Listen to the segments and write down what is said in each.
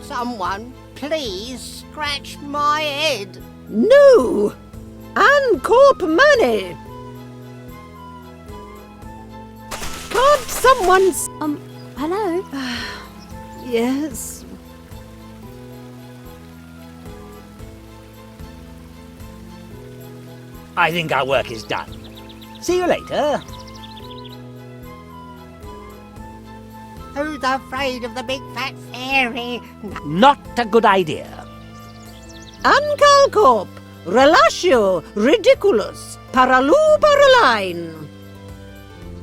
Someone, please scratch my head. No! Uncorp money! Can't someone's... Hello? Yes? I think our work is done. See you later. Who's afraid of the big fat fairy? Not a good idea. Uncalcorp, relatio, ridiculous, paraloo paraline.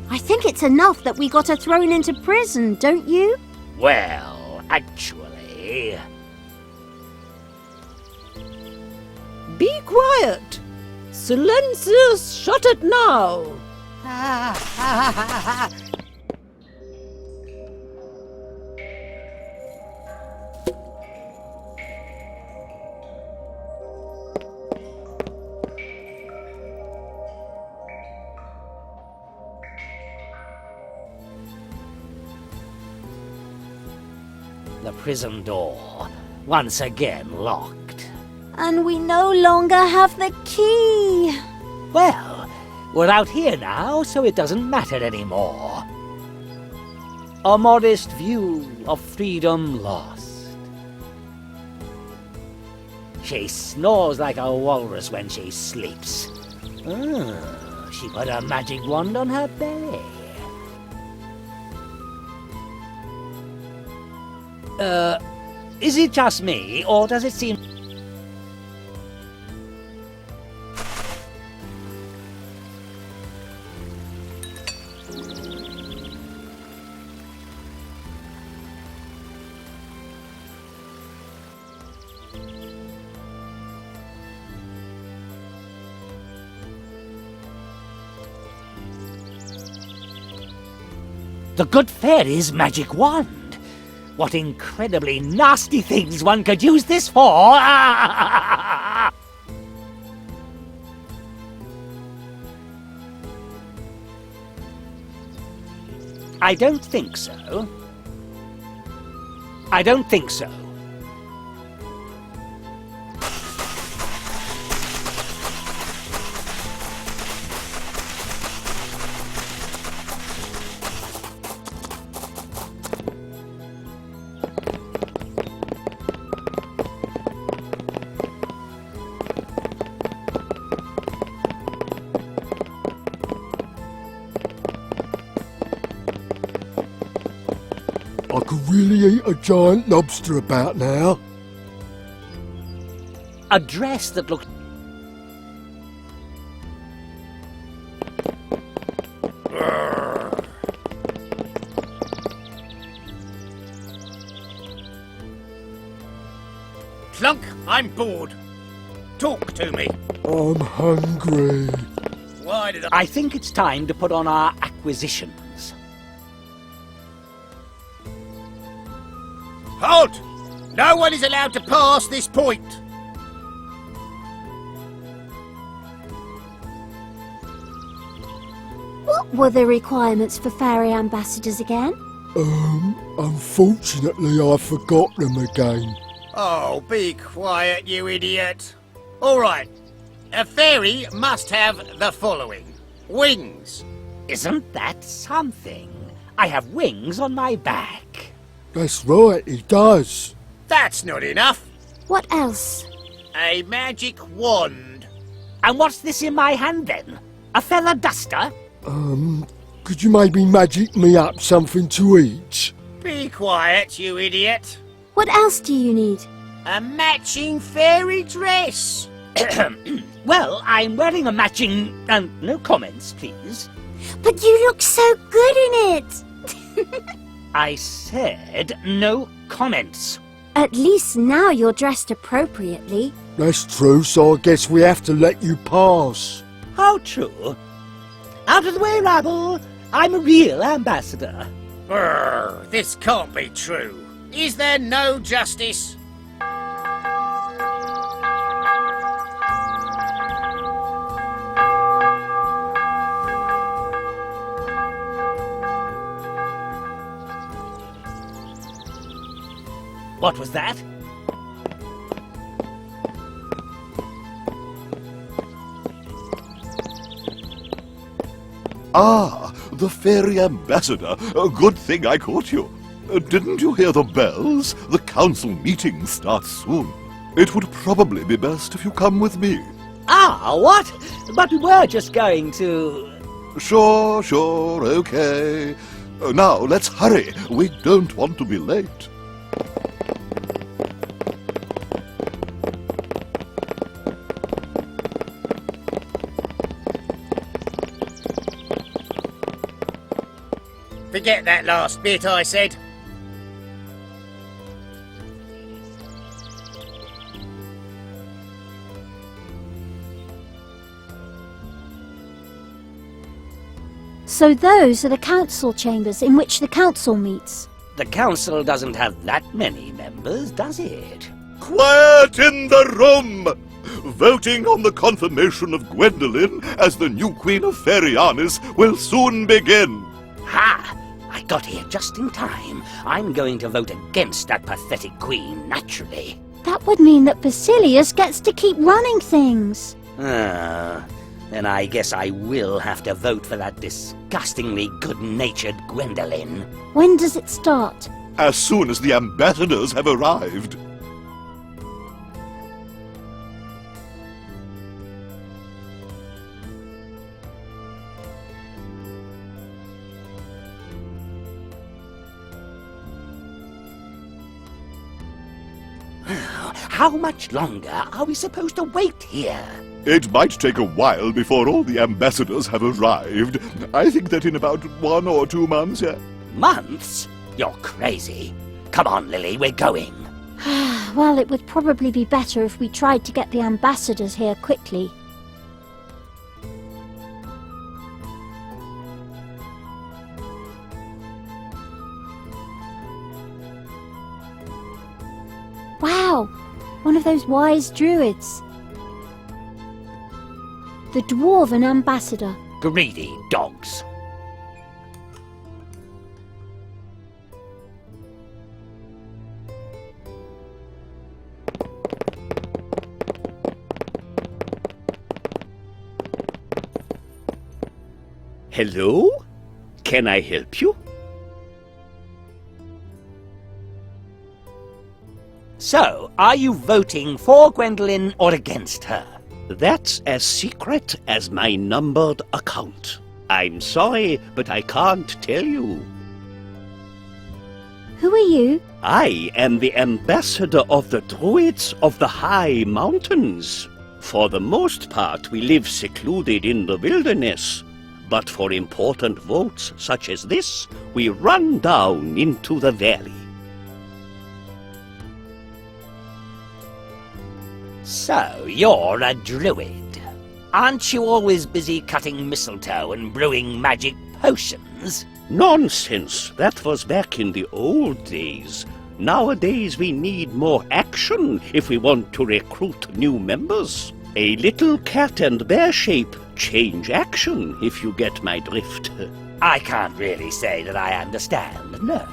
I think it's enough that we got her thrown into prison, don't you? Well, actually... Be quiet. Silencious, shut it now. The prison door, once again locked. And we no longer have the key. Well, we're out here now, so it doesn't matter anymore. A modest view of freedom lost. She snores like a walrus when she sleeps. Oh, she put a magic wand on her belly. Is it just me, or does it seem... The good fairy's magic wand? What incredibly nasty things one could use this for! I don't think so. I don't think so. I could really eat a giant lobster about now. A dress that looked... Clunk, I'm bored. Talk to me. I'm hungry. Why did I think it's time to put on our acquisitions. Halt! No one is allowed to pass this point. What were the requirements for fairy ambassadors again? Unfortunately I forgot them again. Oh, be quiet, you idiot. All right. A fairy must have the following. Wings. Isn't that something? I have wings on my back. That's right, he does. That's not enough. What else? A magic wand. And what's this in my hand then? A feather duster? Could you maybe magic me up something to eat? Be quiet, you idiot. What else do you need? A matching fairy dress. Well, I'm wearing a matching... no comments, please. But you look so good in it! I said no comments. At least now you're dressed appropriately. That's true, so I guess we have to let you pass. How true. Out of the way, rabble. I'm a real ambassador. Brr, this can't be true. Is there no justice? What was that? Ah, the fairy ambassador. A good thing I caught you. Didn't you hear the bells? The council meeting starts soon. It would probably be best if you come with me. Ah, what? But we were just going to... Sure, okay. Now, let's hurry. We don't want to be late. Forget that last bit I said. So those are the council chambers in which the council meets. The council doesn't have that many members, does it? Quiet in the room! Voting on the confirmation of Gwendolen as the new Queen of Fairyarnis will soon begin. Ha! I got here just in time. I'm going to vote against that pathetic queen, naturally. That would mean that Basilius gets to keep running things. Then I guess I will have to vote for that disgustingly good-natured Gwendolen. When does it start? As soon as the ambassadors have arrived. How much longer are we supposed to wait here? It might take a while before all the ambassadors have arrived. I think that in about 1 or 2 months. Months? You're crazy. Come on, Lily, we're going. Well, it would probably be better if we tried to get the ambassadors here quickly. Wow! One of those wise druids. The dwarven ambassador. Greedy dogs. Hello? Can I help you? So, are you voting for Gwendolen or against her? That's as secret as my numbered account. I'm sorry, but I can't tell you. Who are you? I am the ambassador of the Druids of the High Mountains. For the most part, we live secluded in the wilderness. But for important votes such as this, we run down into the valley. So, you're a druid. Aren't you always busy cutting mistletoe and brewing magic potions? Nonsense! That was back in the old days. Nowadays we need more action if we want to recruit new members. A little cat and bear shape change action, if you get my drift. I can't really say that I understand, no.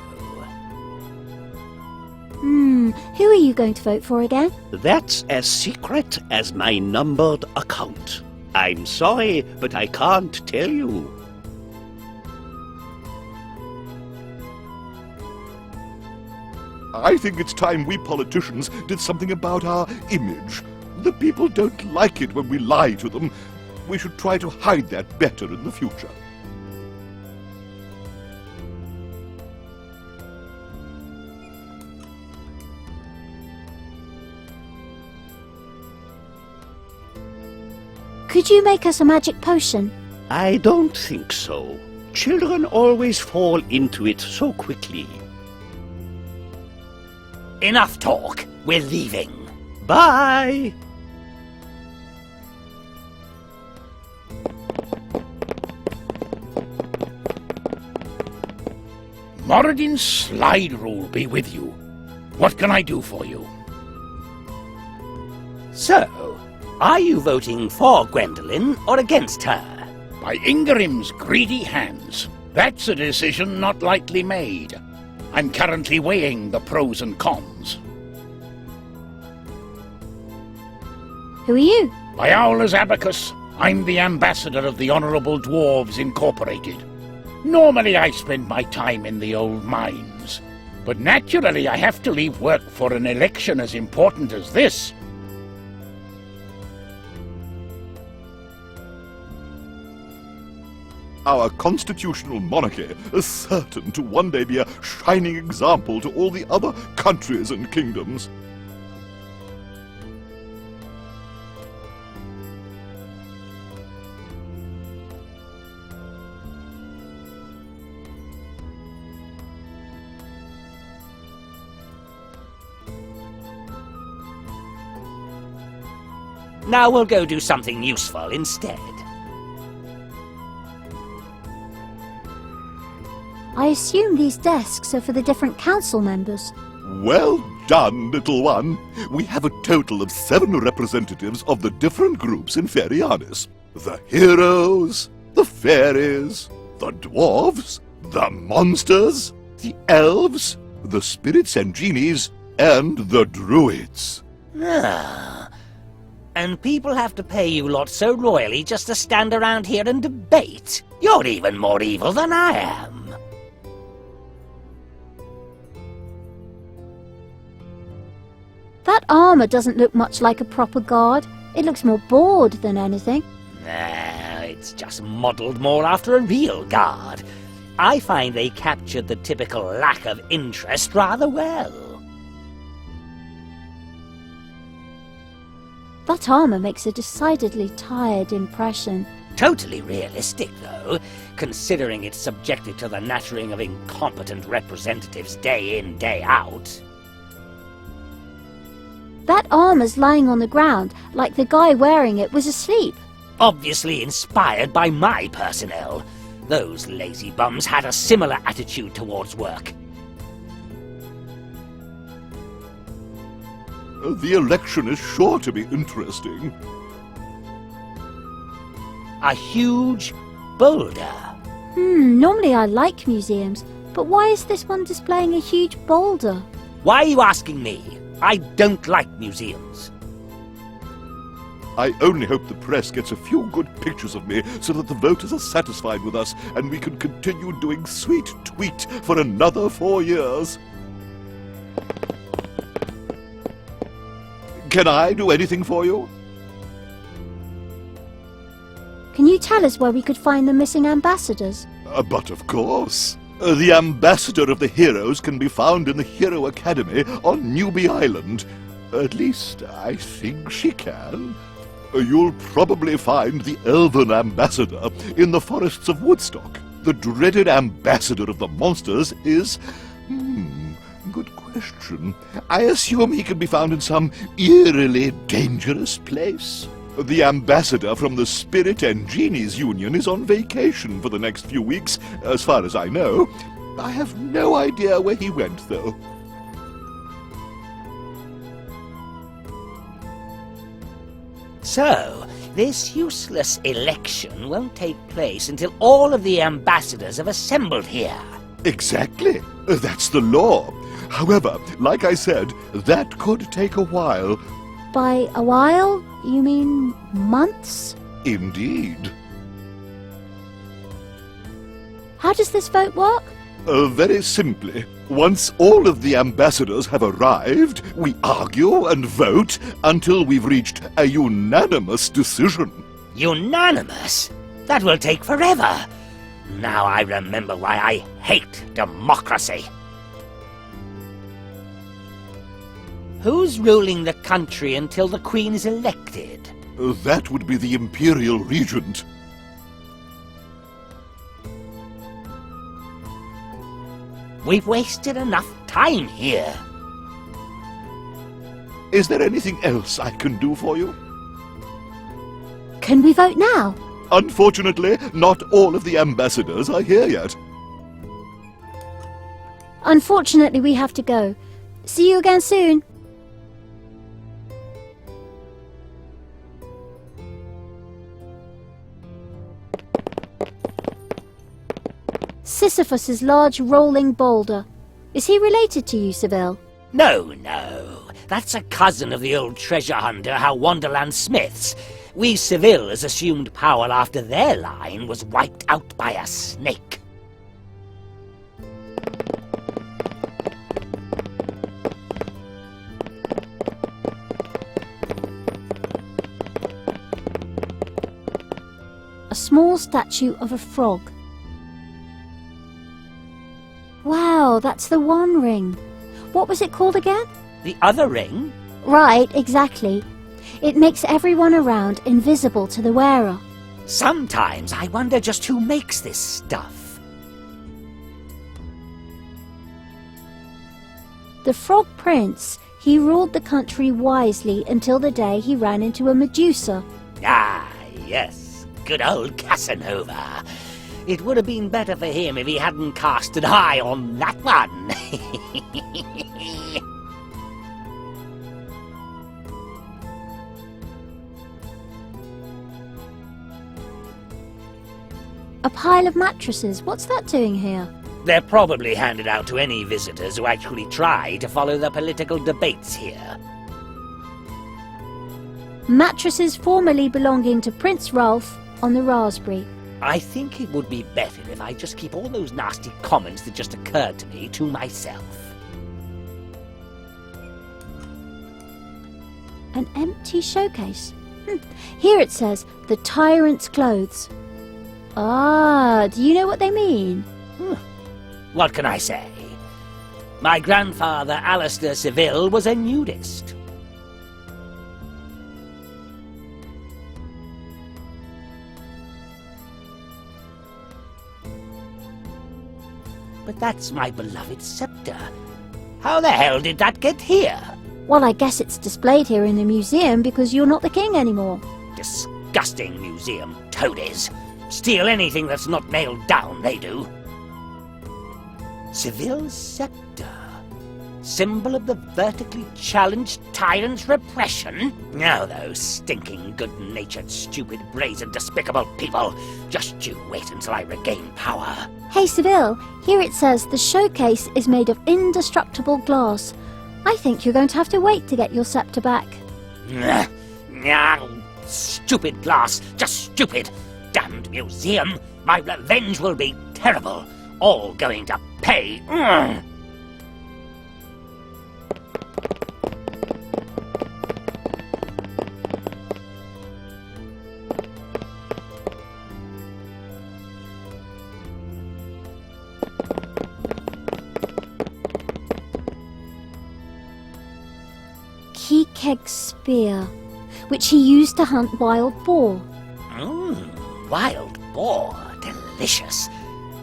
Who are you going to vote for again? That's as secret as my numbered account. I'm sorry, but I can't tell you. I think it's time we politicians did something about our image. The people don't like it when we lie to them. We should try to hide that better in the future. Could you make us a magic potion? I don't think so. Children always fall into it so quickly. Enough talk. We're leaving. Bye! Moradin's slide rule be with you. What can I do for you? So, are you voting for Gwendolen or against her? By Ingrim's greedy hands. That's a decision not lightly made. I'm currently weighing the pros and cons. Who are you? By Owler's Abacus, I'm the ambassador of the Honourable Dwarves Incorporated. Normally I spend my time in the old mines, but naturally I have to leave work for an election as important as this. Our constitutional monarchy is certain to one day be a shining example to all the other countries and kingdoms. Now we'll go do something useful instead. I assume these desks are for the different council members. Well done, little one. We have a total of 7 representatives of the different groups in Ferianis. The heroes, the fairies, the dwarves, the monsters, the elves, the spirits and genies, and the druids. Ah. And people have to pay you lot so royally just to stand around here and debate? You're even more evil than I am. That armour doesn't look much like a proper guard. It looks more bored than anything. Nah, it's just modelled more after a real guard. I find they captured the typical lack of interest rather well. That armour makes a decidedly tired impression. Totally realistic, though, considering it's subjected to the nattering of incompetent representatives day in, day out. That armour's lying on the ground, like the guy wearing it was asleep. Obviously inspired by my personnel. Those lazy bums had a similar attitude towards work. The election is sure to be interesting. A huge boulder. Normally I like museums, but why is this one displaying a huge boulder? Why are you asking me? I don't like museums. I only hope the press gets a few good pictures of me so that the voters are satisfied with us and we can continue doing sweet tweet for another 4 years. Can I do anything for you? Can you tell us where we could find the missing ambassadors? But of course. The ambassador of the heroes can be found in the Hero Academy on Newbie Island. At least, I think she can. You'll probably find the elven ambassador in the forests of Woodstock. The dreaded ambassador of the monsters is... good question. I assume he can be found in some eerily dangerous place. The ambassador from the Spirit and Genies Union is on vacation for the next few weeks, as far as I know. I have no idea where he went, though. So, this useless election won't take place until all of the ambassadors have assembled here. Exactly. That's the law. However, like I said, that could take a while. By a while, you mean months? Indeed. How does this vote work? Very simply. Once all of the ambassadors have arrived, we argue and vote until we've reached a unanimous decision. Unanimous? That will take forever. Now I remember why I hate democracy. Who's ruling the country until the Queen is elected? That would be the Imperial Regent. We've wasted enough time here. Is there anything else I can do for you? Can we vote now? Unfortunately, not all of the ambassadors are here yet. Unfortunately, we have to go. See you again soon. Sisyphus's large rolling boulder. Is he related to you, Ceville? No, no. That's a cousin of the old treasure hunter, our Wonderland Smiths. We Cevilles assumed power after their line was wiped out by a snake. A small statue of a frog. Wow, that's the One Ring. What was it called again? The other ring? Right, exactly. It makes everyone around invisible to the wearer. Sometimes I wonder just who makes this stuff. The Frog Prince, he ruled the country wisely until the day he ran into a Medusa. Ah, yes. Good old Casanova. It would have been better for him if he hadn't cast an eye on that one. A pile of mattresses, what's that doing here? They're probably handed out to any visitors who actually try to follow the political debates here. Mattresses formerly belonging to Prince Ralph on the Raspberry. I think it would be better if I just keep all those nasty comments that just occurred to me to myself. An empty showcase. Here it says, "The Tyrant's Clothes." Ah, do you know what they mean? What can I say? My grandfather, Alistair Ceville, was a nudist. But that's my beloved scepter. How the hell did that get here? Well, I guess it's displayed here in the museum because you're not the king anymore. Disgusting museum toadies. Steal anything that's not nailed down, they do. Ceville's scepter. Symbol of the vertically challenged tyrant's repression? Now those stinking, good-natured, stupid, brazen, despicable people. Just you wait until I regain power. Hey, Ceville, here it says the showcase is made of indestructible glass. I think you're going to have to wait to get your scepter back. Stupid glass, just stupid. Damned museum, my revenge will be terrible. All going to pay. Keg's spear, which he used to hunt wild boar. Wild boar, delicious.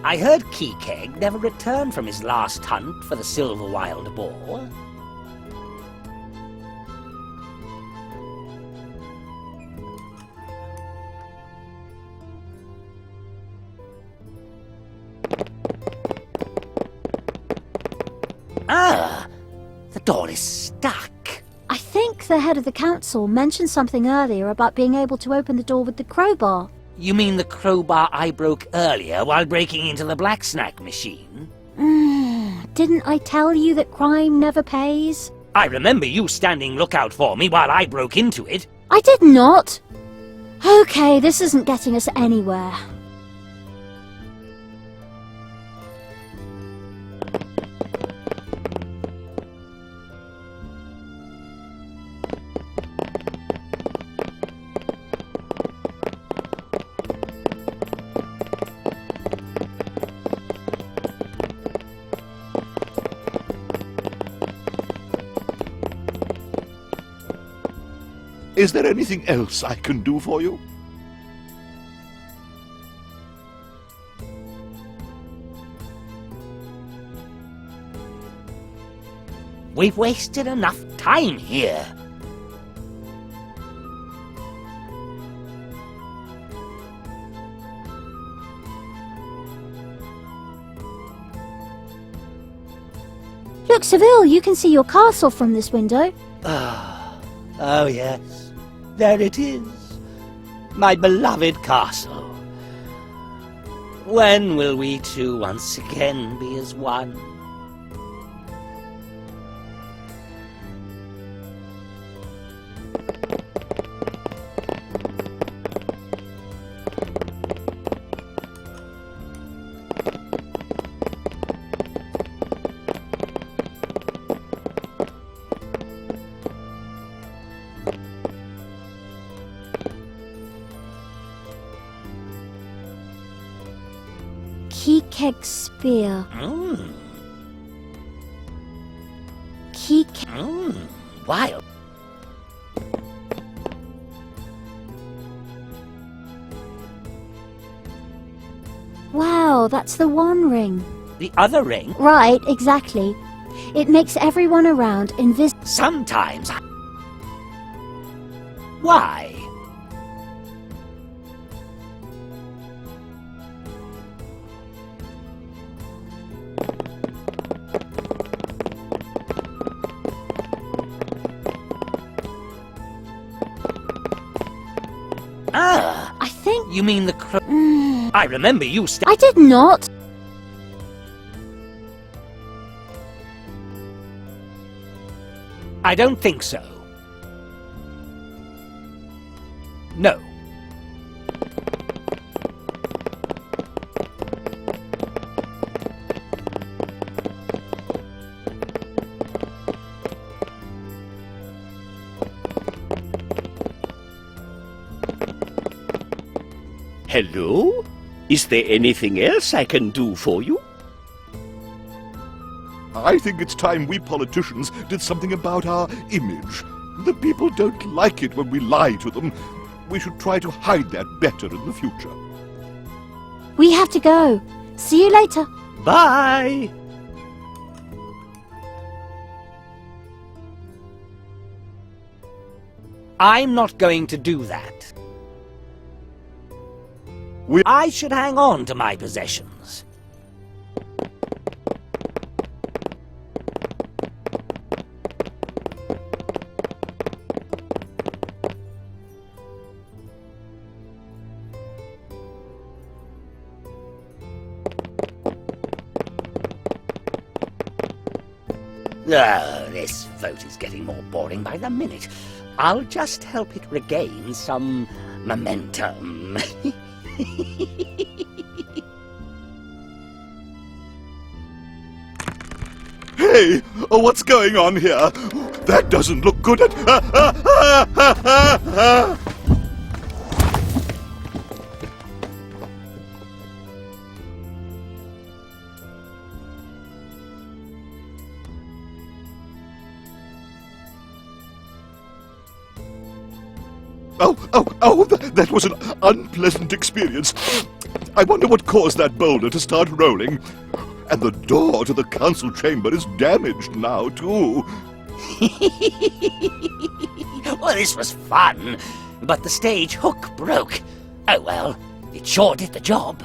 I heard Keg never returned from his last hunt for the silver wild boar. Ah, the door is stuck. I think the head of the council mentioned something earlier about being able to open the door with the crowbar. You mean the crowbar I broke earlier while breaking into the black snack machine? Didn't I tell you that crime never pays? I remember you standing lookout for me while I broke into it. I did not! Okay, this isn't getting us anywhere. Is there anything else I can do for you? We've wasted enough time here. Look, Ceville, you can see your castle from this window. Oh yes, there it is. My beloved castle. When will we two once again be as one? Key-keg spear. Key-keg... Wild. Wow, that's the one ring. The other ring? Right, exactly. It makes everyone around invisible. Sometimes. Why? Ah, I think... you mean the I remember you I did not. I don't think so. No. Hello? Is there anything else I can do for you? I think it's time we politicians did something about our image. The people don't like it when we lie to them. We should try to hide that better in the future. We have to go. See you later. Bye! I'm not going to do that. I should hang on to my possessions. Oh, this vote is getting more boring by the minute. I'll just help it regain some momentum. Hey, what's going on here? That doesn't look good at... That was an unpleasant experience. I wonder what caused that boulder to start rolling. And the door to the council chamber is damaged now, too. Well, this was fun, but the stage hook broke. Oh well, it sure did the job.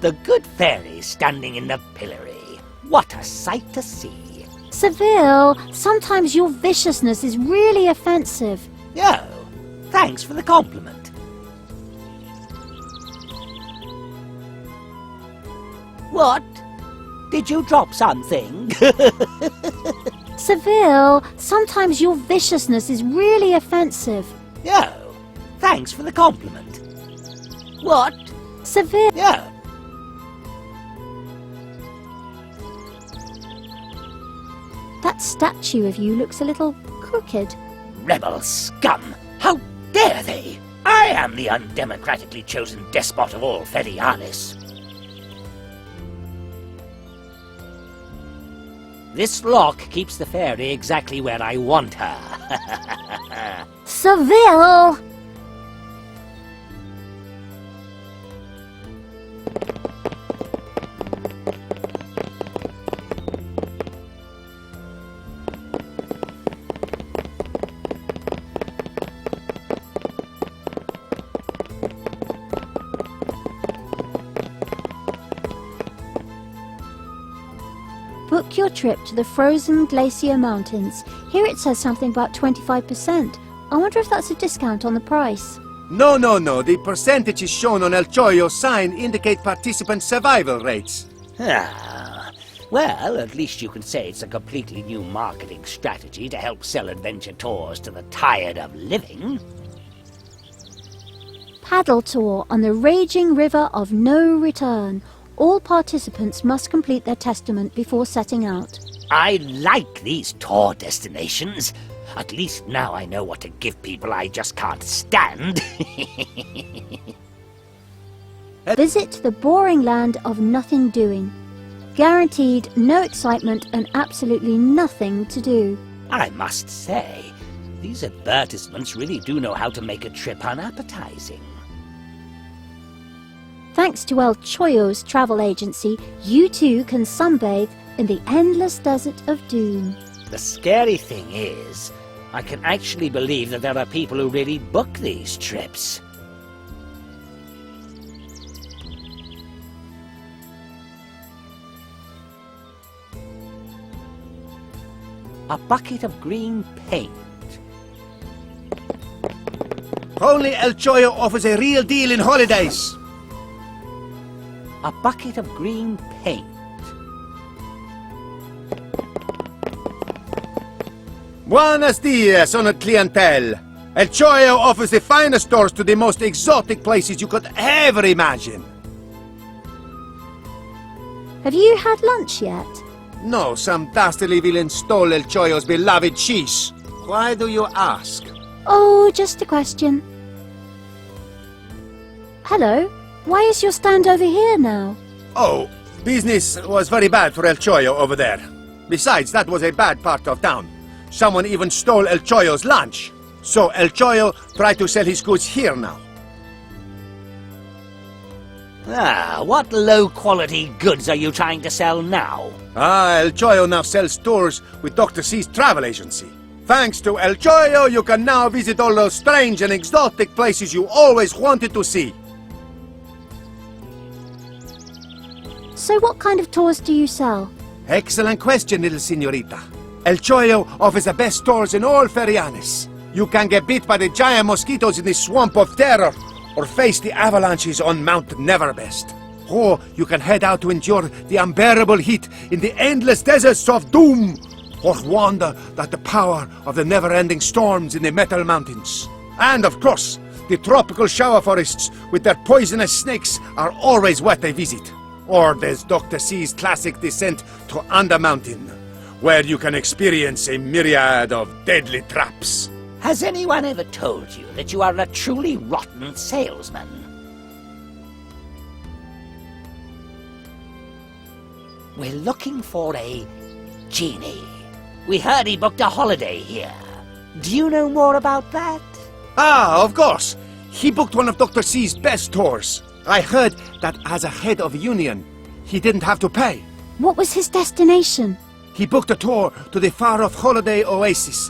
The good fairy standing in the pillory. What a sight to see. Ceville, sometimes your viciousness is really offensive. Oh, thanks for the compliment. What? Did you drop something? Ceville, sometimes your viciousness is really offensive. Oh, thanks for the compliment. What? Ceville. Oh. That statue of you looks a little crooked. Rebel scum! How dare they? I am the undemocratically chosen despot of all Ferialis. This lock keeps the fairy exactly where I want her. Ceville! book your trip to the frozen glacier mountains. Here it says something about 25%. I wonder if that's a discount on the price. No. The percentages shown on El Choyo's sign indicate participant survival rates. Ah, well, at least you can say it's a completely new marketing strategy to help sell adventure tours to the tired of living. Paddle tour on the raging river of no return. All participants must complete their testament before setting out. I like these tour destinations. At least now I know what to give people I just can't stand. Visit the boring land of nothing doing. Guaranteed no excitement and absolutely nothing to do. I must say, these advertisements really do know how to make a trip unappetizing. Thanks to El Choyo's travel agency, you too can sunbathe in the endless desert of doom. The scary thing is, I can actually believe that there are people who really book these trips. A bucket of green paint. Only El Choyo offers a real deal in holidays. A bucket of green paint. Buenos dias, honored clientele. El Choyo offers the finest tours to the most exotic places you could ever imagine. Have you had lunch yet? No, some dastardly villain stole El Choyo's beloved cheese. Why do you ask? Oh, just a question. Hello, why is your stand over here now? Oh, business was very bad for El Choyo over there. Besides, that was a bad part of town. Someone even stole El Choyo's lunch. So El Choyo tried to sell his goods here now. Ah, what low-quality goods are you trying to sell now? El Choyo now sells tours with Dr. C's travel agency. Thanks to El Choyo, you can now visit all those strange and exotic places you always wanted to see. So what kind of tours do you sell? Excellent question, little señorita. El Choyo offers the best tours in all Ferianes. You can get bit by the giant mosquitoes in the Swamp of Terror, or face the avalanches on Mount Neverbest. Or you can head out to endure the unbearable heat in the endless deserts of Doom, or wander at the power of the never-ending storms in the Metal Mountains. And of course, the tropical shower forests with their poisonous snakes are always worth a visit. Or there's Dr. C's classic descent to Undermountain, where you can experience a myriad of deadly traps. Has anyone ever told you that you are a truly rotten salesman? We're looking for a genie. We heard he booked a holiday here. Do you know more about that? Ah, of course. He booked one of Dr. C's best tours. I heard that as a head of a union, he didn't have to pay. What was his destination? He booked a tour to the far-off holiday oasis,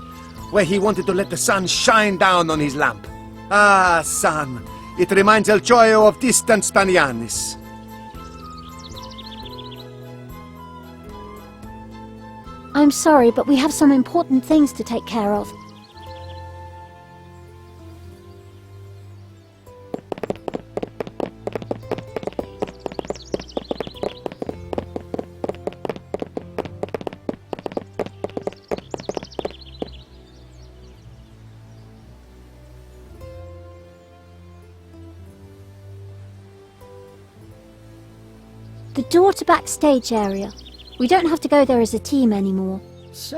where he wanted to let the sun shine down on his lamp. Ah, sun. It reminds El Choyo of distant Spanianes. I'm sorry, but we have some important things to take care of. The door to backstage area. We don't have to go there as a team anymore. So...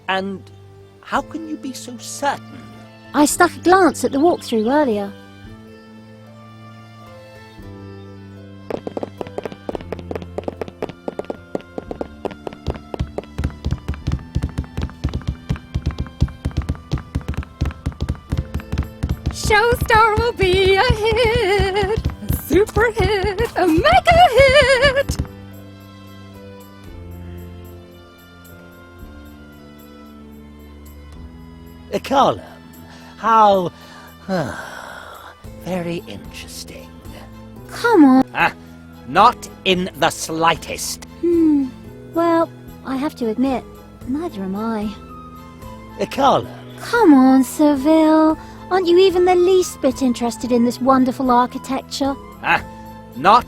And how can you be so certain? I stuck a glance at the walkthrough earlier. Showstar will be a hit, a super hit, a mega hit. A column. How... very interesting. Come on. Not in the slightest. Well, I have to admit, neither am I. Carla, Come on, Ceville. Aren't you even the least bit interested in this wonderful architecture? not...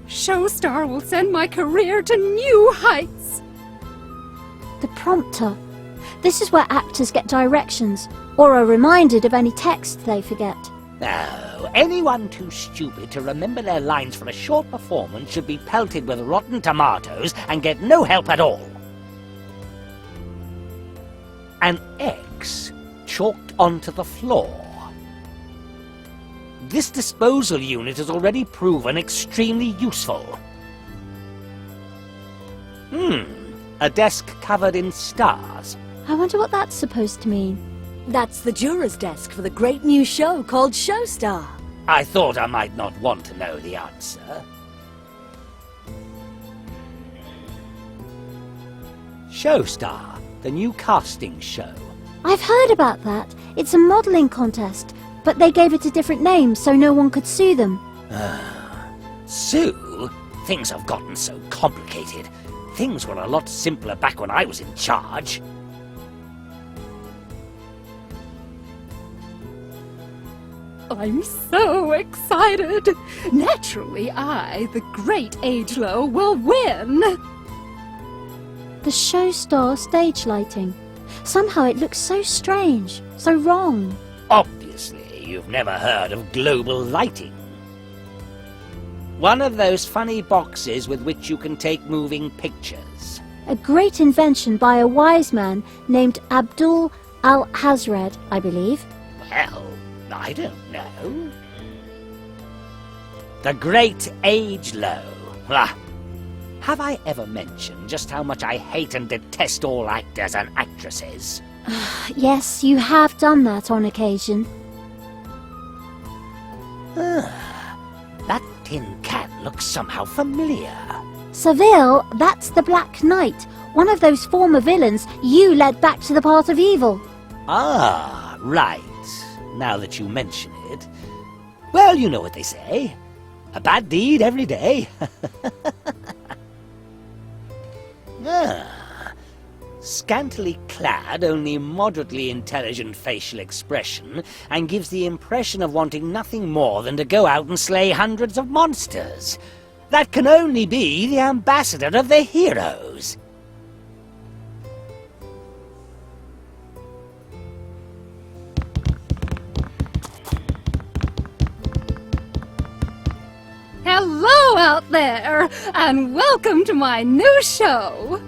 Showstar will send my career to new heights. The prompter. This is where actors get directions, or are reminded of any text they forget. No, anyone too stupid to remember their lines from a short performance should be pelted with rotten tomatoes and get no help at all. An X chalked onto the floor. This disposal unit has already proven extremely useful. A desk covered in stars. I wonder what that's supposed to mean. That's the juror's desk for the great new show called Showstar. I thought I might not want to know the answer. Showstar, the new casting show. I've heard about that. It's a modelling contest, but they gave it a different name so no one could sue them. Sue? Things have gotten so complicated. Things were a lot simpler back when I was in charge. I'm so excited. Naturally, I, the great Agelow, will win. The Showstar stage lighting. Somehow it looks so strange, so wrong. Obviously, you've never heard of global lighting. One of those funny boxes with which you can take moving pictures. A great invention by a wise man named Abdul al-Hazred, I believe. Well, I don't know. The great Agelow. Have I ever mentioned just how much I hate and detest all actors and actresses? Yes, you have done that on occasion. That tin cat looks somehow familiar. Ceville, that's the Black Knight, one of those former villains you led back to the path of evil. Ah, right. Now that you mention it. Well, you know what they say. A bad deed every day. Scantily clad, only moderately intelligent facial expression, and gives the impression of wanting nothing more than to go out and slay hundreds of monsters. That can only be the ambassador of the heroes. Hello out there, and welcome to my new show.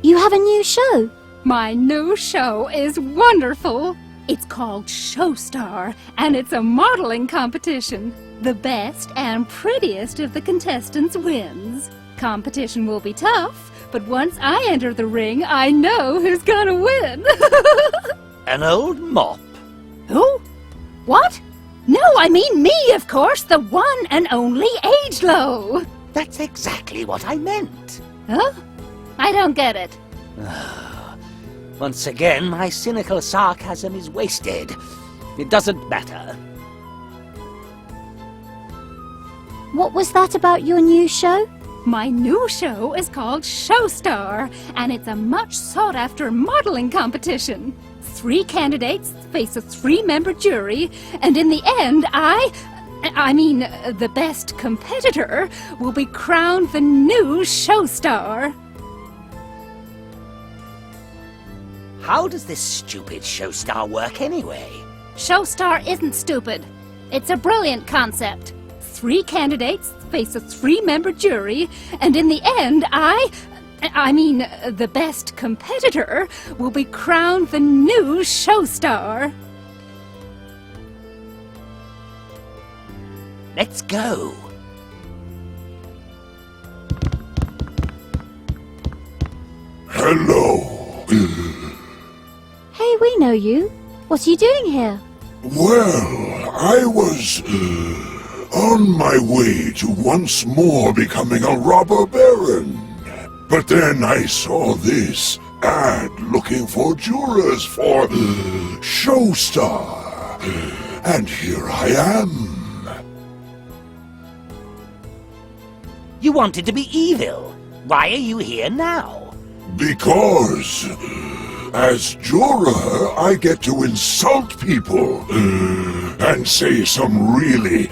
You have a new show? My new show is wonderful. It's called Showstar, and it's a modeling competition. The best and prettiest of the contestants wins. Competition will be tough, but once I enter the ring, I know who's gonna win. An old mop. Who? What? No, I mean me, of course, the one and only Agelow. That's exactly what I meant. Huh? I don't get it. Once again, my cynical sarcasm is wasted. It doesn't matter. What was that about your new show? My new show is called Showstar, and it's a much sought-after modeling competition. 3 candidates face a 3-member jury, and in the end, the best competitor will be crowned the new Showstar. How does this stupid Showstar work anyway? Showstar isn't stupid. It's a brilliant concept. 3 candidates face a 3-member jury, and in the end, the best competitor will be crowned the new Showstar. Let's go. Hello. Hey, we know you. What are you doing here? Well, I was on my way to once more becoming a robber baron. But then I saw this ad looking for jurors for Showstar. And here I am. You wanted to be evil. Why are you here now? Because, as juror, I get to insult people and say some really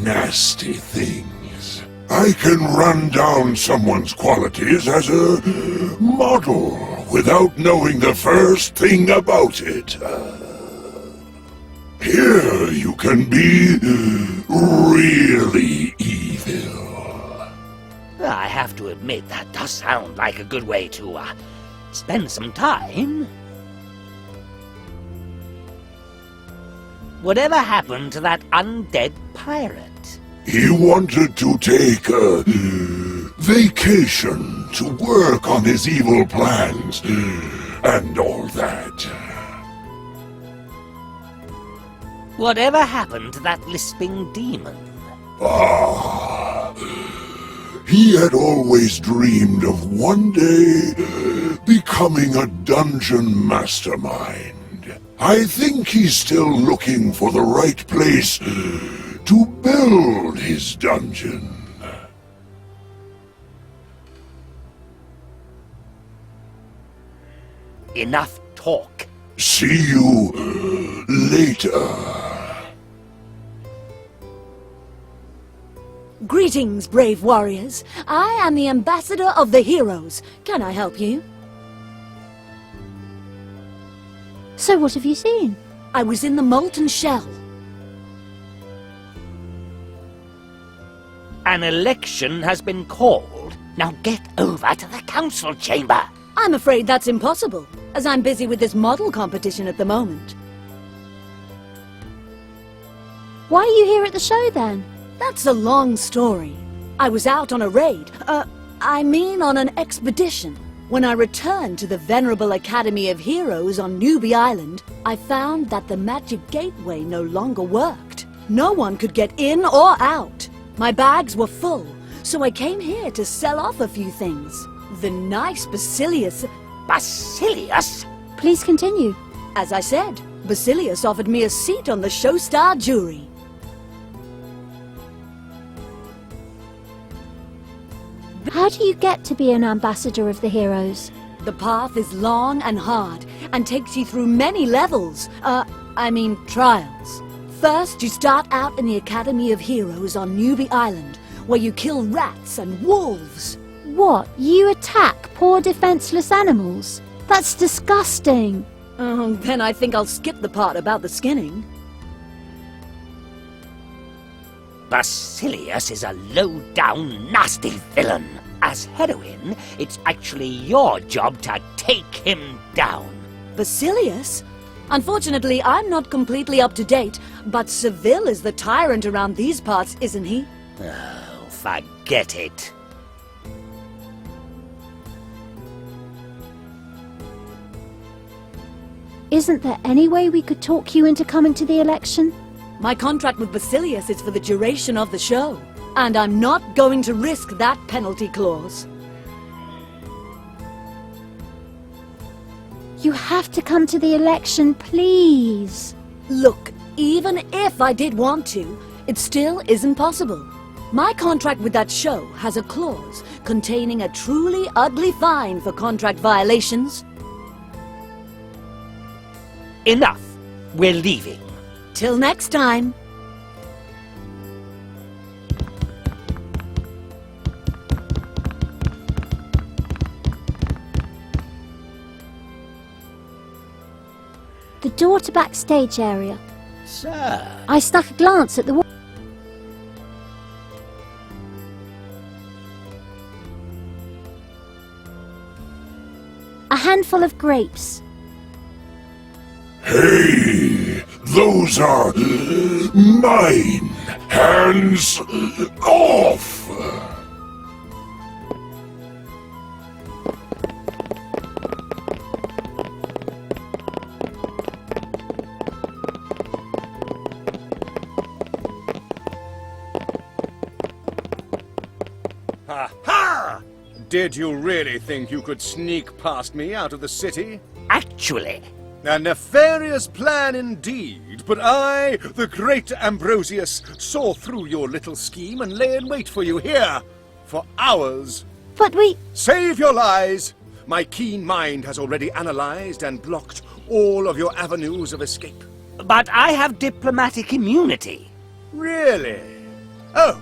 nasty things. I can run down someone's qualities as a model without knowing the first thing about it. Here you can be really evil. I have to admit, that does sound like a good way to, spend some time. Whatever happened to that undead pirate? He wanted to take a vacation to work on his evil plans and all that. Whatever happened to that lisping demon? He had always dreamed of one day becoming a dungeon mastermind. I think he's still looking for the right place to build his dungeon. Enough talk. See you later. Greetings, brave warriors. I am the ambassador of the heroes. Can I help you? So what have you seen? I was in the molten shell. An election has been called. Now get over to the council chamber. I'm afraid that's impossible, as I'm busy with this model competition at the moment. Why are you here at the show then? That's a long story. I was out on a raid. On an expedition. When I returned to the venerable Academy of Heroes on Newbie Island, I found that the magic gateway no longer worked. No one could get in or out. My bags were full, so I came here to sell off a few things. The nice Basilius... Basilius? Please continue. As I said, Basilius offered me a seat on the Showstar jury. How do you get to be an ambassador of the heroes? The path is long and hard, and takes you through many levels. Trials. First, you start out in the Academy of Heroes on Newbie Island, where you kill rats and wolves. What? You attack poor defenseless animals? That's disgusting. Then I think I'll skip the part about the skinning. Basilius is a low-down, nasty villain. As heroine, it's actually your job to take him down. Basilius? Unfortunately, I'm not completely up to date, but Ceville is the tyrant around these parts, isn't he? Oh, forget it. Isn't there any way we could talk you into coming to the election? My contract with Basilius is for the duration of the show, and I'm not going to risk that penalty clause. You have to come to the election, please. Look, even if I did want to, it still isn't possible. My contract with that show has a clause containing a truly ugly fine for contract violations. Enough. We're leaving. Till next time. The door to backstage area. Sir. I stuck a glance at the wall. A handful of grapes. Hey, those are mine. Hands off. Ha! Did you really think you could sneak past me out of the city? Actually. A nefarious plan indeed, but I, the great Ambrosius, saw through your little scheme and lay in wait for you here. for hours. But we... Save your lies! My keen mind has already analyzed and blocked all of your avenues of escape. But I have diplomatic immunity. Really? Oh,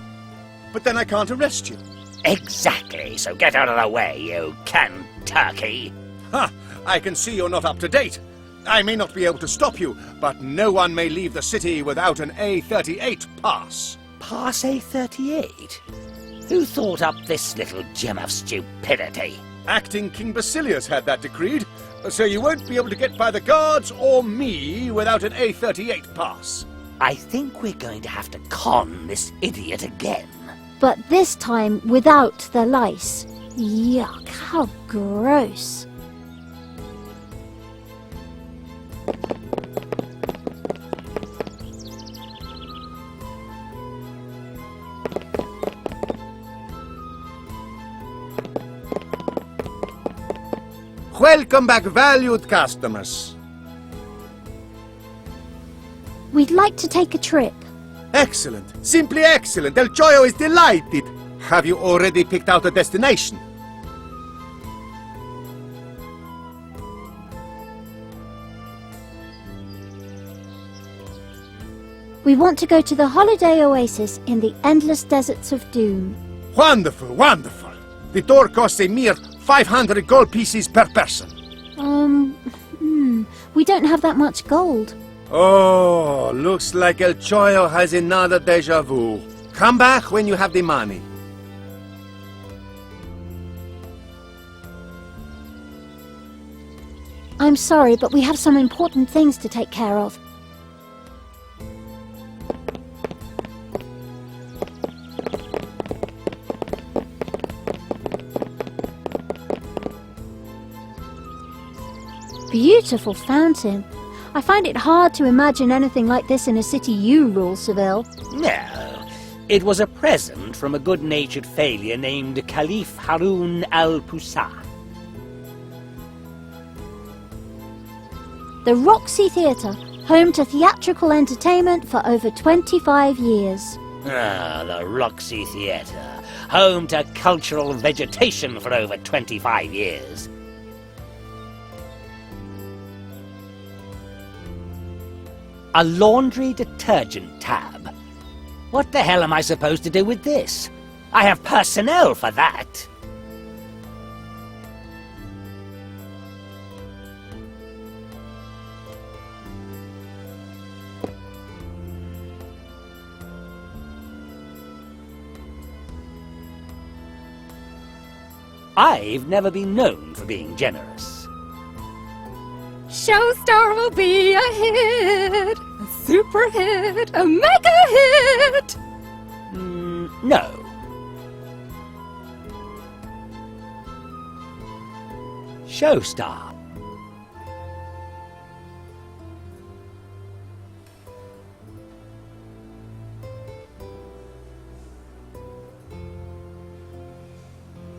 but then I can't arrest you. Exactly, so get out of the way, you canned turkey. Ha! I can see you're not up to date. I may not be able to stop you, but no one may leave the city without an A38 pass. Pass A38? Who thought up this little gem of stupidity? Acting King Basilius had that decreed, so you won't be able to get by the guards or me without an A38 pass. I think we're going to have to con this idiot again. But this time without the lice. Yuck, how gross. Welcome back, valued customers. We'd like to take a trip. Excellent. Simply excellent. El Choyo is delighted. Have you already picked out a destination? We want to go to the holiday oasis in the endless deserts of Doom. Wonderful, wonderful. The tour costs a mere 500 gold pieces per person. We don't have that much gold. Oh, looks like El Choyo has another deja vu. Come back when you have the money. I'm sorry, but we have some important things to take care of. Beautiful fountain. I find it hard to imagine anything like this in a city you rule, Ceville. No, it was a present from a good-natured failure named Caliph Harun al-Pusa. The Roxy Theatre, home to theatrical entertainment for over 25 years. Ah, the Roxy Theatre, home to cultural vegetation for over 25 years. A laundry detergent tab. What the hell am I supposed to do with this? I have personnel for that. I've never been known for being generous. Showstar will be a hit, a super hit, a mega hit. No. Showstar.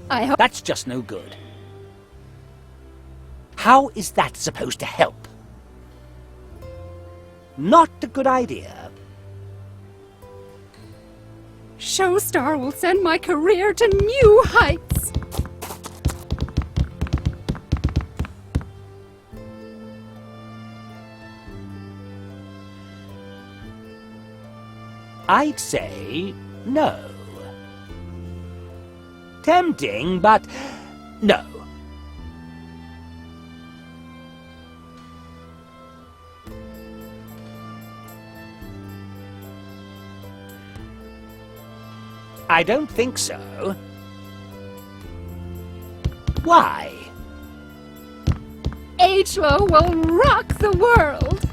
I hope That's just no good. How is that supposed to help? Not a good idea. Showstar will send my career to new heights. I'd say no. Tempting, but no. I don't think so. Why? H.O. will rock the world.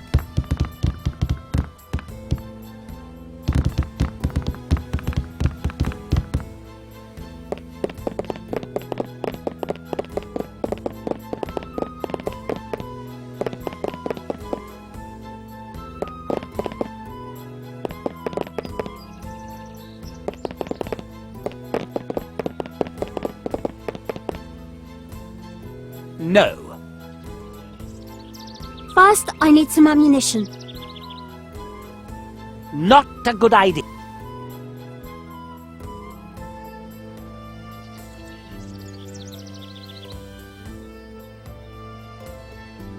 No. First, I need some ammunition. Not a good idea.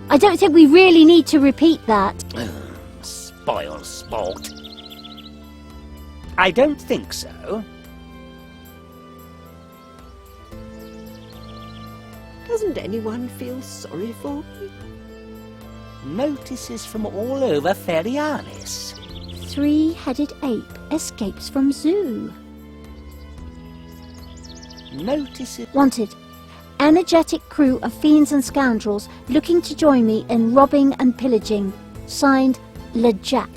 I don't think we really need to repeat that. Spoil sport. I don't think so. Doesn't anyone feel sorry for me? Notices from all over Ferianis. 3-headed ape escapes from zoo. Notices... Wanted. Energetic crew of fiends and scoundrels looking to join me in robbing and pillaging. Signed, LeJack.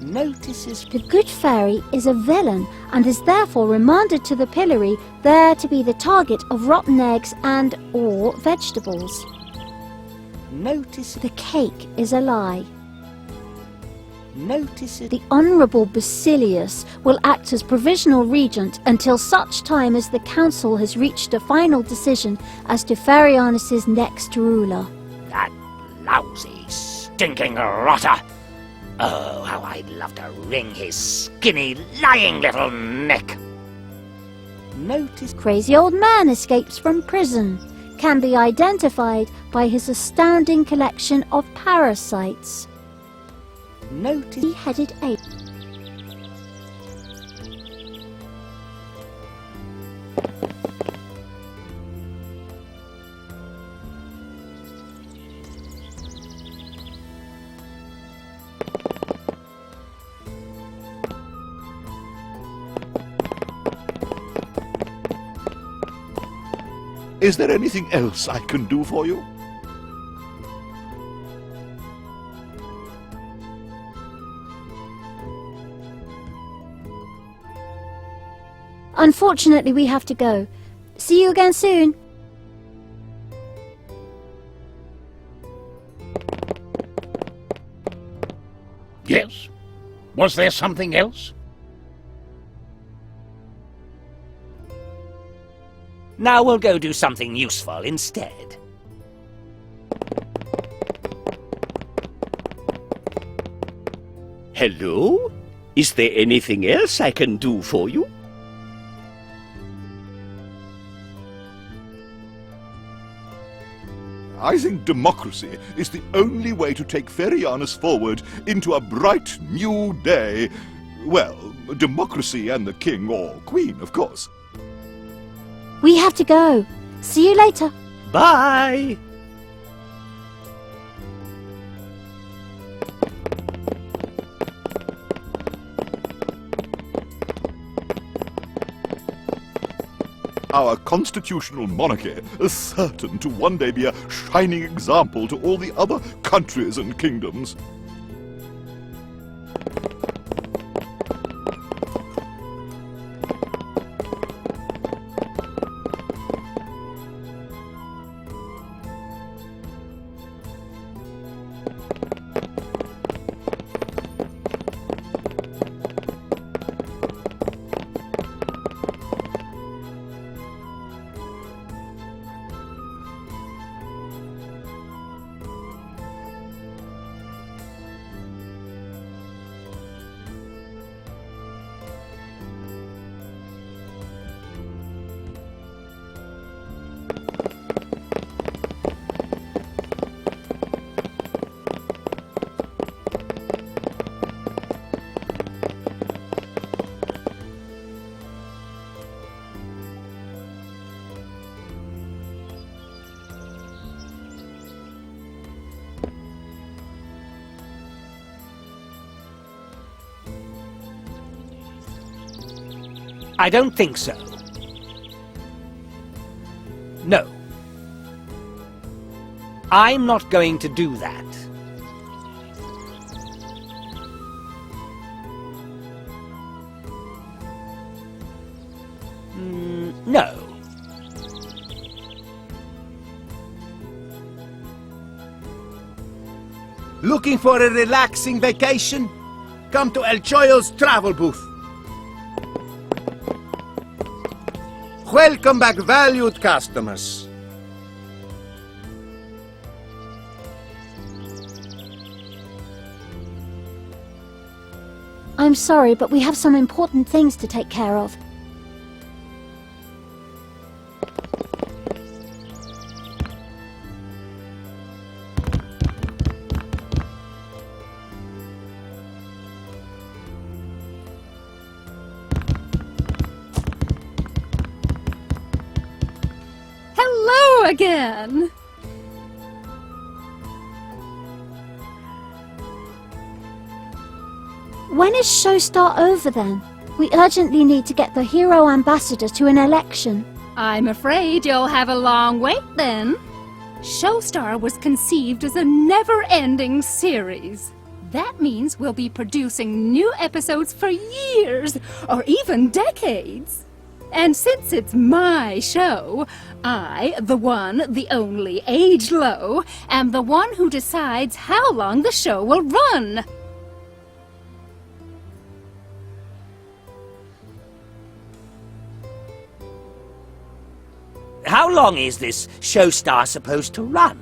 Notices... The good fairy is a villain and is therefore remanded to the pillory, there to be the target of rotten eggs and or vegetables. Notices... The cake is a lie. Notices... The Honourable Basilius will act as provisional regent until such time as the council has reached a final decision as to Ferianis' next ruler. That lousy, stinking rotter! Oh, how I'd love to wring his skinny, lying little neck! Notice... Crazy old man escapes from prison. Can be identified by his astounding collection of parasites. Notice... 3-headed ape. Is there anything else I can do for you? Unfortunately, we have to go. See you again soon. Yes? Was there something else? Now we'll go do something useful instead. Hello? Is there anything else I can do for you? I think democracy is the only way to take Ferianis forward into a bright new day. Well, democracy and the king or queen, of course. We have to go. See you later. Bye! Our constitutional monarchy is certain to one day be a shining example to all the other countries and kingdoms. I don't think so. No. I'm not going to do that. No. Looking for a relaxing vacation? Come to El Choyo's travel booth. Welcome back, valued customers. I'm sorry, but we have some important things to take care of. again. When is Showstar over then? We urgently need to get the hero ambassador to an election. I'm afraid you'll have a long wait then. Showstar was conceived as a never-ending series. That means we'll be producing new episodes for years, or even decades. And since it's my show, I, the one, the only, Age Low, am the one who decides how long the show will run. How long is this Showstar supposed to run?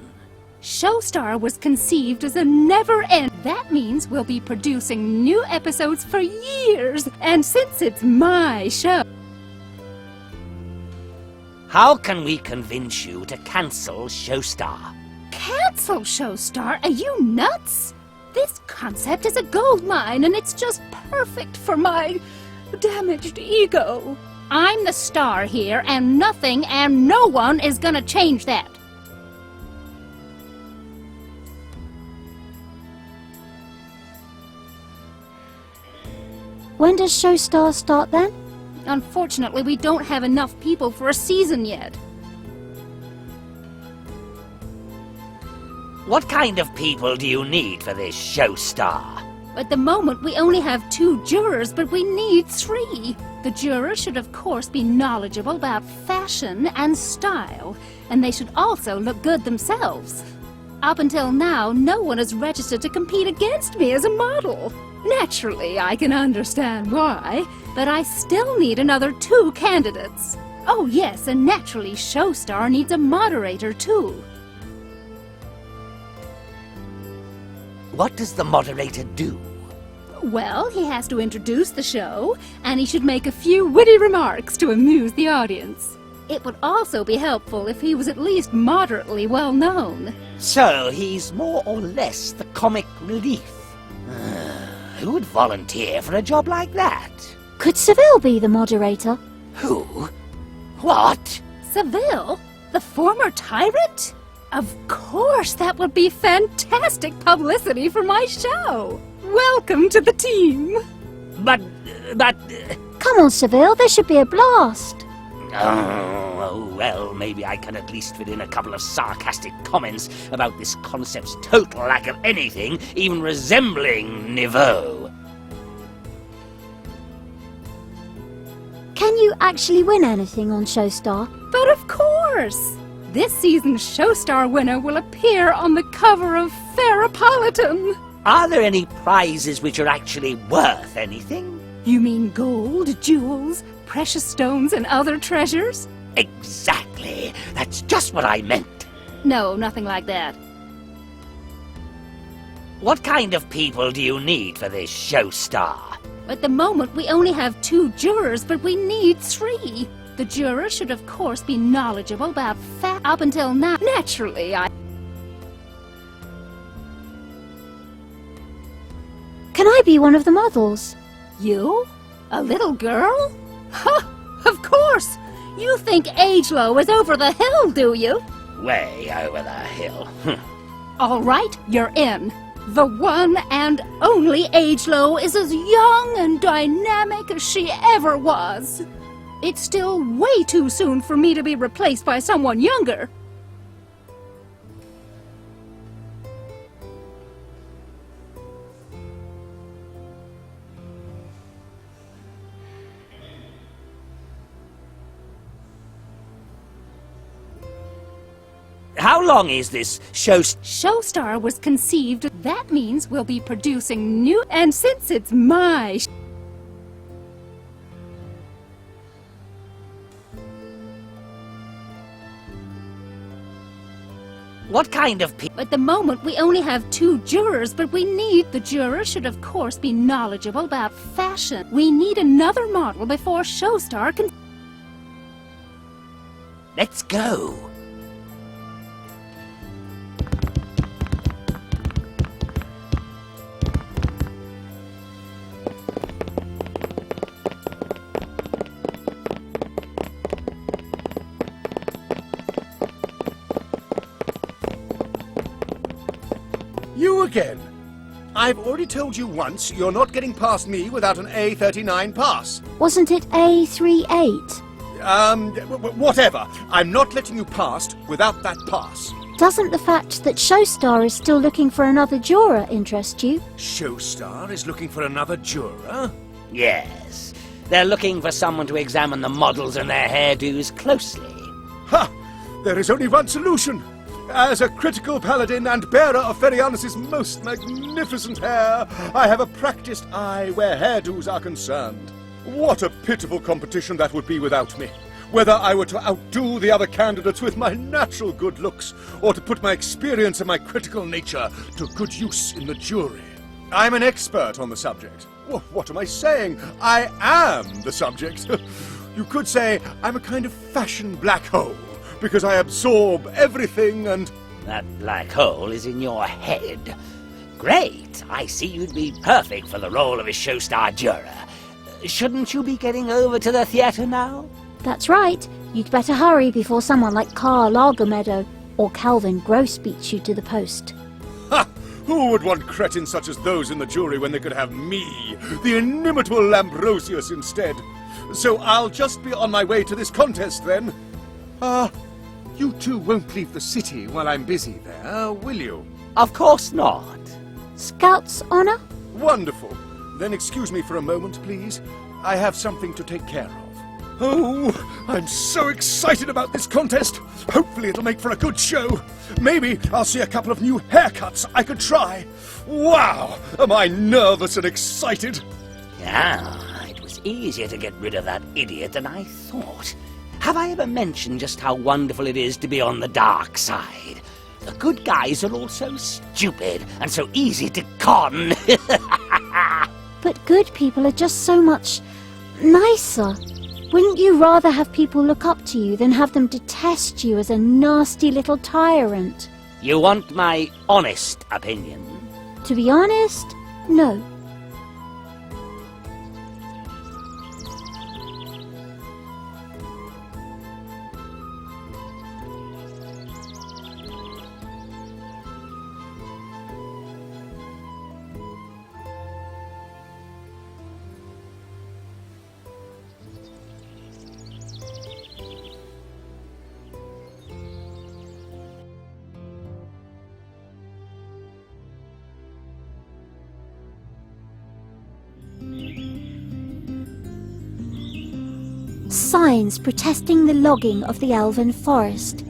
Showstar was conceived as a never-end. That means we'll be producing new episodes for years. And since it's my show... How can we convince you to cancel Showstar? Cancel Showstar? Are you nuts? This concept is a goldmine, and it's just perfect for my damaged ego. I'm the star here, and nothing and no one is gonna change that. When does Showstar start then? Unfortunately, we don't have enough people for a season yet. What kind of people do you need for this Showstar? At the moment, we only have 2 jurors, but we need 3. The jurors should, of course, be knowledgeable about fashion and style, and they should also look good themselves. Up until now, no one has registered to compete against me as a model. Naturally, I can understand why, but I still need another 2 candidates. Oh yes, and naturally, Showstar needs a moderator too. What does the moderator do? Well, he has to introduce the show, and he should make a few witty remarks to amuse the audience. It would also be helpful if he was at least moderately well known. So he's more or less the comic relief. Who would volunteer for a job like that? Could Ceville be the moderator? Who? What? Ceville? The former tyrant? Of course, that would be fantastic publicity for my show. Welcome to the team. But... Come on, Ceville, there should be a blast. Oh, well, maybe I can at least fit in a couple of sarcastic comments about this concept's total lack of anything even resembling niveau. Can you actually win anything on Showstar? But of course! This season's Showstar winner will appear on the cover of Fairypolitan. Are there any prizes which are actually worth anything? You mean gold, jewels, precious stones, and other treasures? Exactly. That's just what I meant. No, nothing like that. What kind of people do you need for this Showstar? At the moment, we only have 2 jurors, but we need 3. The jurors should, of course, be knowledgeable about up until now. Naturally, Can I be one of the models? You? A little girl? Ha! Of course! You think Agelow is over the hill, do you? Way over the hill. All right, you're in. The one and only Agelow is as young and dynamic as she ever was. It's still way too soon for me to be replaced by someone younger. How long is this Showstar was conceived. That means we'll be producing new... And since it's my... What kind of people? At the moment, we only have 2 jurors, but we need... The jurors should, of course, be knowledgeable about fashion. We need another model before Showstar can... Let's go. You again. I've already told you once you're not getting past me without an A39 pass. Wasn't it A38? Whatever. I'm not letting you past without that pass. Doesn't the fact that Showstar is still looking for another juror interest you? Showstar is looking for another juror? Yes. They're looking for someone to examine the models and their hairdos closely. Ha! There is only one solution. As a critical paladin and bearer of Ferianus' most magnificent hair, I have a practiced eye where hairdos are concerned. What a pitiful competition that would be without me. Whether I were to outdo the other candidates with my natural good looks, or to put my experience and my critical nature to good use in the jury. I'm an expert on the subject. What am I saying? I am the subject. You could say I'm a kind of fashion black hole, because I absorb everything and... That black hole is in your head. Great! I see you'd be perfect for the role of a Showstar juror. Shouldn't you be getting over to the theatre now? That's right. You'd better hurry before someone like Carl Lagermeadow or Calvin Gross beats you to the post. Ha! Who would want cretins such as those in the jury when they could have me, the inimitable Ambrosius, instead? So I'll just be on my way to this contest, then. You two won't leave the city while I'm busy there, will you? Of course not. Scout's honor? Wonderful. Then excuse me for a moment, please. I have something to take care of. Oh, I'm so excited about this contest. Hopefully it'll make for a good show. Maybe I'll see a couple of new haircuts I could try. Wow, am I nervous and excited? Ah, it was easier to get rid of that idiot than I thought. Have I ever mentioned just how wonderful it is to be on the dark side? The good guys are all so stupid and so easy to con. But good people are just so much nicer. Wouldn't you rather have people look up to you than have them detest you as a nasty little tyrant? You want my honest opinion? To be honest, no. Signs protesting the logging of the elven forest.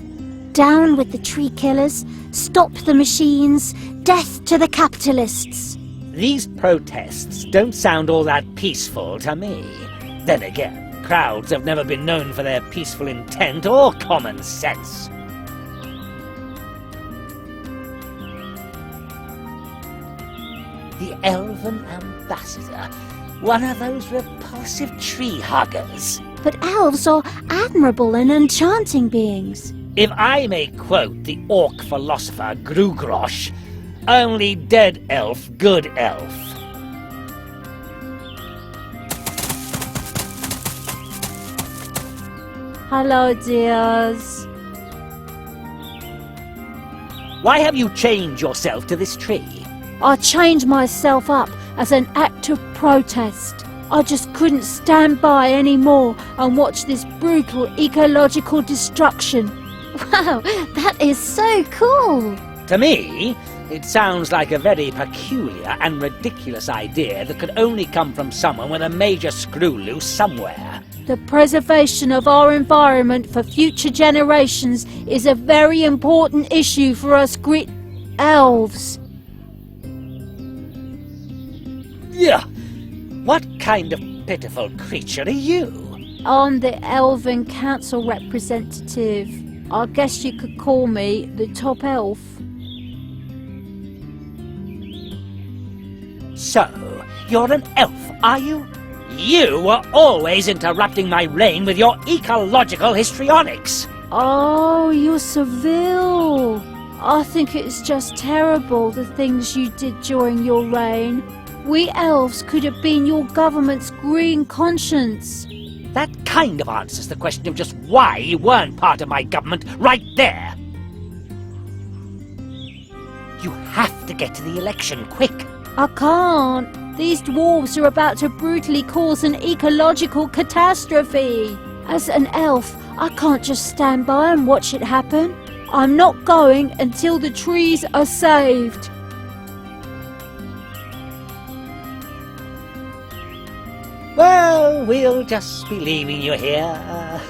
Down with the tree killers, stop the machines, death to the capitalists. These protests don't sound all that peaceful to me. Then again, crowds have never been known for their peaceful intent or common sense. The elven ambassador, one of those repulsive tree huggers. But elves are admirable and enchanting beings. If I may quote the orc philosopher Grugrosh, only dead elf, good elf. Hello, dears. Why have you chained yourself to this tree? I chained myself up as an act of protest. I just couldn't stand by anymore and watch this brutal ecological destruction. Wow, that is so cool! To me, it sounds like a very peculiar and ridiculous idea that could only come from someone with a major screw loose somewhere. The preservation of our environment for future generations is a very important issue for us grit elves. Yeah. What kind of pitiful creature are you? I'm the Elven Council representative. I guess you could call me the top elf. So, you're an elf, are you? You were always interrupting my reign with your ecological histrionics. Oh, you're Ceville. I think it's just terrible, the things you did during your reign. We elves could have been your government's green conscience. That kind of answers the question of just why you weren't part of my government right there. You have to get to the election, quick. I can't. These dwarves are about to brutally cause an ecological catastrophe. As an elf, I can't just stand by and watch it happen. I'm not going until the trees are saved. Well, we'll just be leaving you here.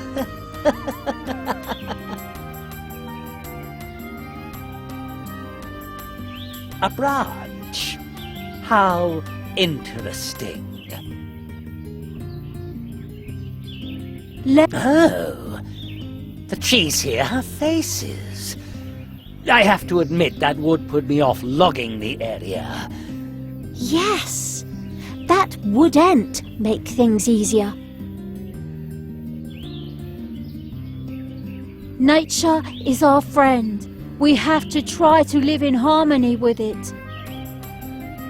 A branch. How interesting. Oh, the trees here have faces. I have to admit that would put me off logging the area. Yes, that wouldn't make things easier. Nature is our friend. We have to try to live in harmony with it.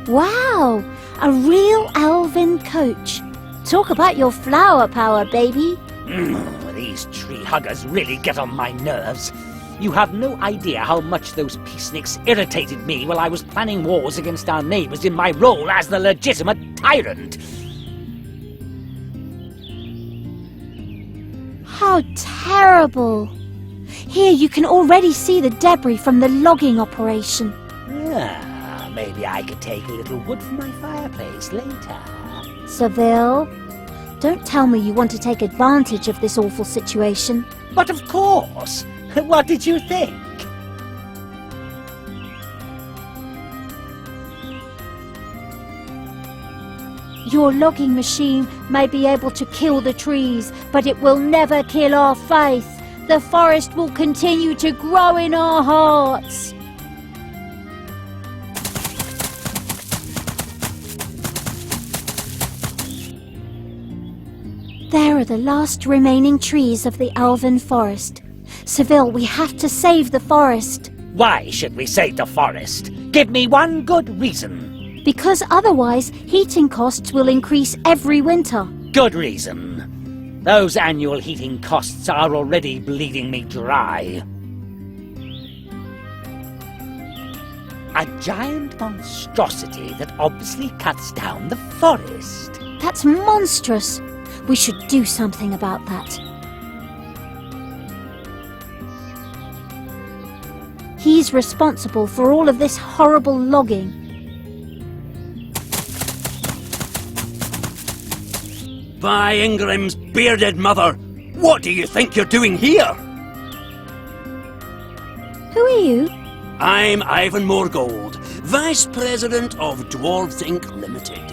Wow, a real elven coach. Talk about your flower power, baby. These tree huggers really get on my nerves. You have no idea how much those peaceniks irritated me while I was planning wars against our neighbors in my role as the legitimate tyrant. How terrible. Here you can already see the debris from the logging operation. Maybe I could take a little wood from my fireplace later. Ceville, don't tell me you want to take advantage of this awful situation. But of course! What did you think? Your logging machine may be able to kill the trees, but it will never kill our faith. The forest will continue to grow in our hearts. There are the last remaining trees of the elven forest. Ceville, we have to save the forest. Why should we save the forest? Give me one good reason. Because otherwise, heating costs will increase every winter. Good reason. Those annual heating costs are already bleeding me dry. A giant monstrosity that obviously cuts down the forest. That's monstrous. We should do something about that. He's responsible for all of this horrible logging. By Ingrim's bearded mother, what do you think you're doing here? Who are you? I'm Ivan Morgold, Vice President of Dwarves Inc. Limited.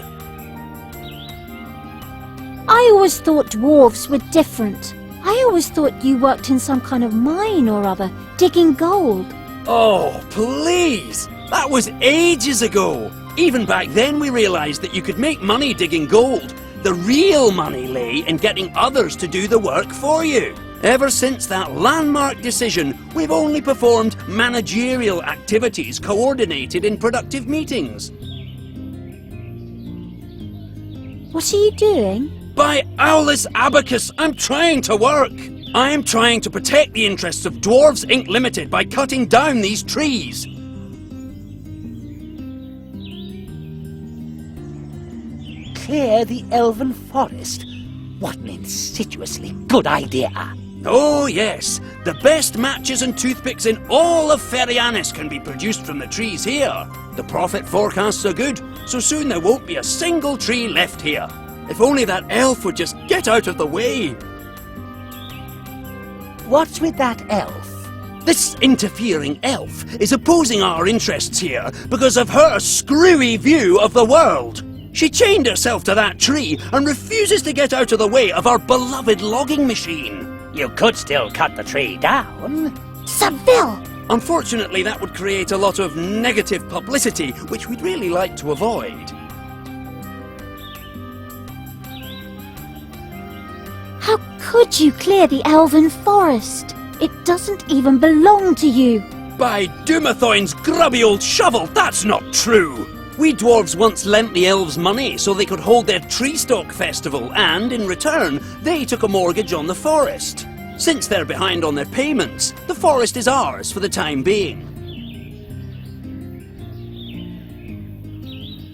I always thought dwarves were different. I always thought you worked in some kind of mine or other, digging gold. Oh, please! That was ages ago! Even back then we realised that you could make money digging gold. The real money lay in getting others to do the work for you. Ever since that landmark decision, we've only performed managerial activities coordinated in productive meetings. What are you doing? By Owlus Abacus, I'm trying to work! I'm trying to protect the interests of Dwarves Inc. Limited by cutting down these trees. Clear the elven forest? What an insidiously good idea! Oh yes, the best matches and toothpicks in all of Ferianis can be produced from the trees here. The profit forecasts are good, so soon there won't be a single tree left here. If only that elf would just get out of the way. What's with that elf? This interfering elf is opposing our interests here because of her screwy view of the world. She chained herself to that tree and refuses to get out of the way of our beloved logging machine. You could still cut the tree down. Ceville! Unfortunately, that would create a lot of negative publicity, which we'd really like to avoid. How could you clear the elven forest? It doesn't even belong to you. By Dumathoin's grubby old shovel, that's not true! We dwarves once lent the elves money so they could hold their tree stalk festival, and in return, they took a mortgage on the forest. Since they're behind on their payments, the forest is ours for the time being.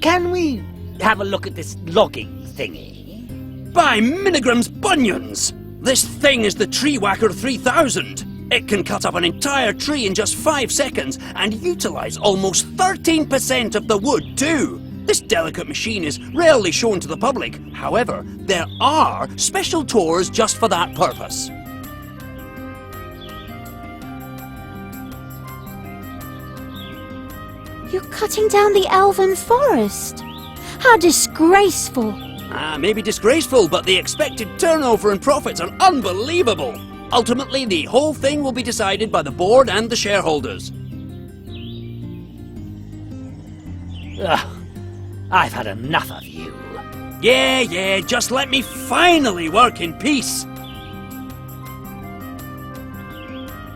Can we have a look at this logging thingy? By Minigram's bunions! This thing is the Tree Whacker 3000. It can cut up an entire tree in just 5 seconds and utilize almost 13% of the wood too. This delicate machine is rarely shown to the public. However, there are special tours just for that purpose. You're cutting down the elven forest. How disgraceful. Maybe disgraceful, but the expected turnover and profits are unbelievable. Ultimately, the whole thing will be decided by the board and the shareholders. Ugh, I've had enough of you. Yeah, just let me finally work in peace.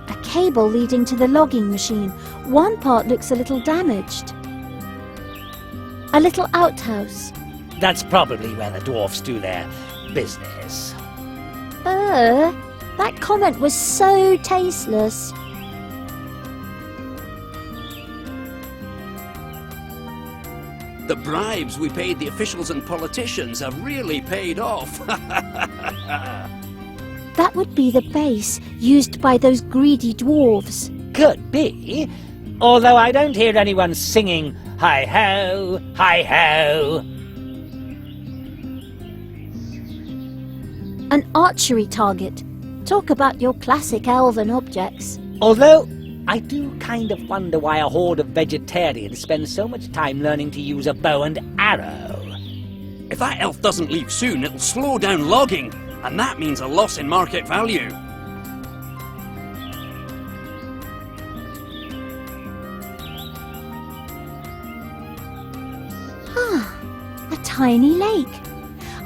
A cable leading to the logging machine. One part looks a little damaged. A little outhouse. That's probably where the dwarfs do their business. That comment was so tasteless. The bribes we paid the officials and politicians have really paid off. That would be the base used by those greedy dwarves. Could be. Although I don't hear anyone singing, hi-ho, hi-ho. An archery target. Talk about your classic elven objects. Although, I do kind of wonder why a horde of vegetarians spend so much time learning to use a bow and arrow. If that elf doesn't leave soon, it'll slow down logging, and that means a loss in market value. A tiny lake.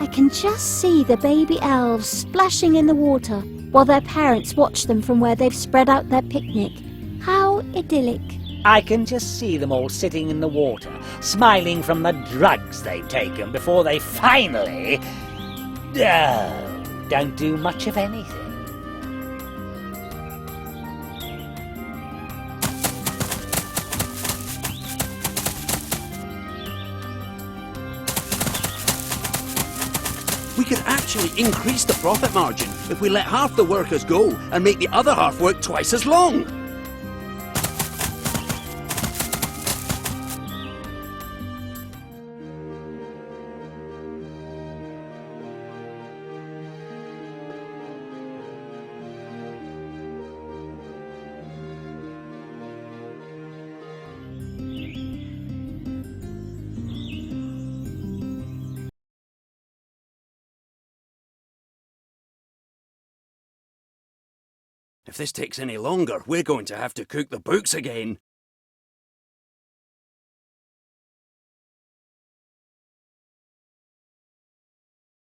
I can just see the baby elves splashing in the water while their parents watch them from where they've spread out their picnic. How idyllic. I can just see them all sitting in the water, smiling from the drugs they've taken before they finally... don't do much of anything. We could actually increase the profit margin if we let half the workers go and make the other half work twice as long. If this takes any longer, we're going to have to cook the books again.